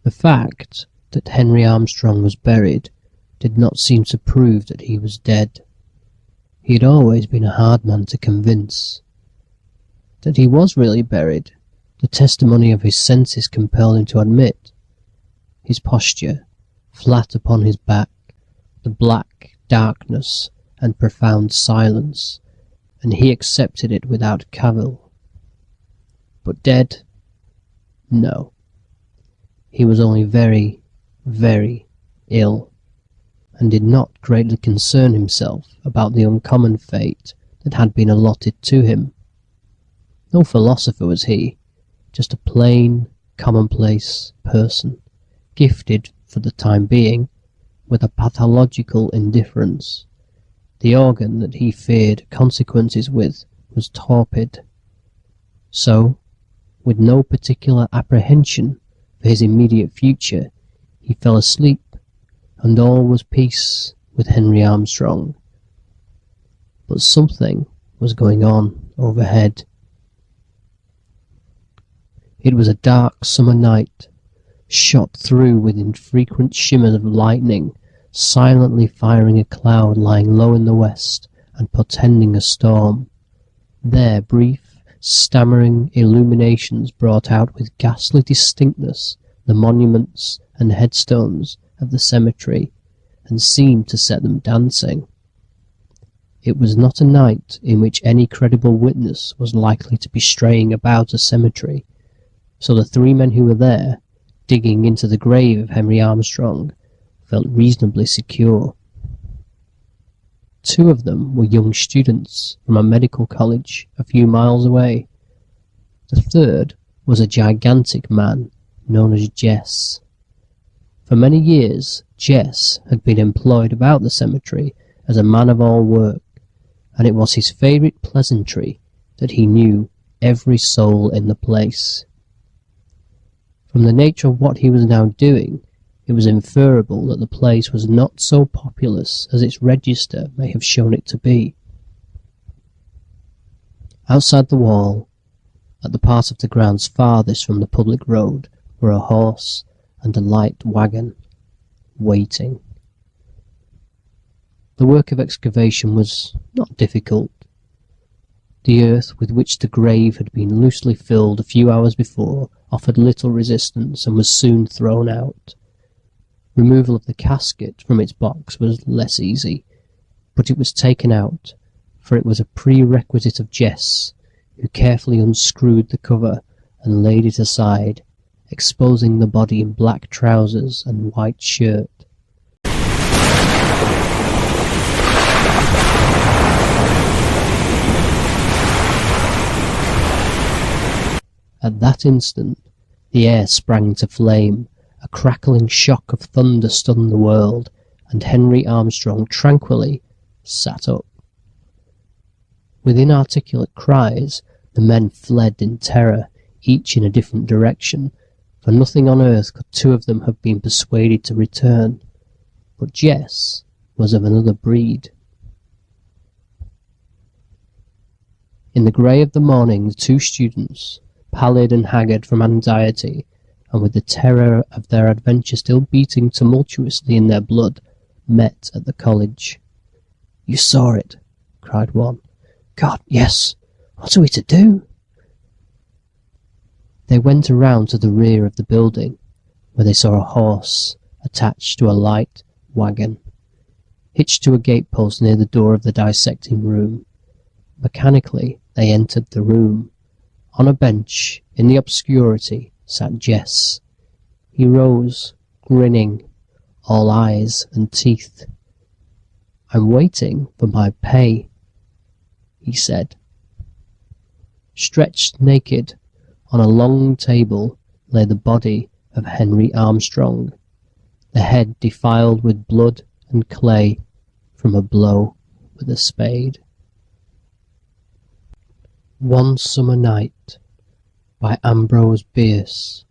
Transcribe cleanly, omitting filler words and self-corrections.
The fact that Henry Armstrong was buried did not seem to prove that he was dead. He had always been a hard man to convince. That he was really buried, the testimony of his senses compelled him to admit. His posture, flat upon his back, the black darkness and profound silence, and he accepted it without cavil. But dead? No. He was only very, very ill, and did not greatly concern himself about the uncommon fate that had been allotted to him. No philosopher was he, just a plain, commonplace person, gifted, for the time being, with a pathological indifference. The organ that he feared consequences with was torpid. So, with no particular apprehension for his immediate future, he fell asleep, and all was peace with Henry Armstrong. But something was going on overhead. It was a dark summer night, shot through with infrequent shimmers of lightning, silently firing a cloud lying low in the west and portending a storm. There brief, stammering illuminations brought out with ghastly distinctness the monuments and headstones of the cemetery, and seemed to set them dancing. It was not a night in which any credible witness was likely to be straying about a cemetery, so the three men who were there, digging into the grave of Henry Armstrong, felt reasonably secure. Two of them were young students from a medical college a few miles away. The third was a gigantic man known as Jess. For many years, Jess had been employed about the cemetery as a man of all work, and it was his favourite pleasantry that he knew every soul in the place. From the nature of what he was now doing, it was inferable that the place was not so populous as its register may have shown it to be. Outside the wall, at the part of the grounds farthest from the public road, were a horse and a light wagon, waiting. The work of excavation was not difficult. The earth with which the grave had been loosely filled a few hours before offered little resistance and was soon thrown out. Removal of the casket from its box was less easy, but it was taken out, for it was a prerequisite of Jess, who carefully unscrewed the cover and laid it aside, exposing the body in black trousers and white shirt. At that instant, the air sprang to flame, a crackling shock of thunder stunned the world, and Henry Armstrong tranquilly sat up. With inarticulate cries, the men fled in terror, each in a different direction, for nothing on earth could two of them have been persuaded to return. But Jess was of another breed. In the grey of the morning, the two students, pallid and haggard from anxiety, and with the terror of their adventure still beating tumultuously in their blood, met at the college. "You saw it," cried one. "God, yes. What are we to do?" They went around to the rear of the building, where they saw a horse attached to a light wagon, hitched to a gatepost near the door of the dissecting room. Mechanically, they entered the room. On a bench, in the obscurity, sat Jess. He rose, grinning, all eyes and teeth. "I'm waiting for my pay," he said. Stretched naked on a long table lay the body of Henry Armstrong, the head defiled with blood and clay from a blow with a spade. One Summer Night by Ambrose Bierce.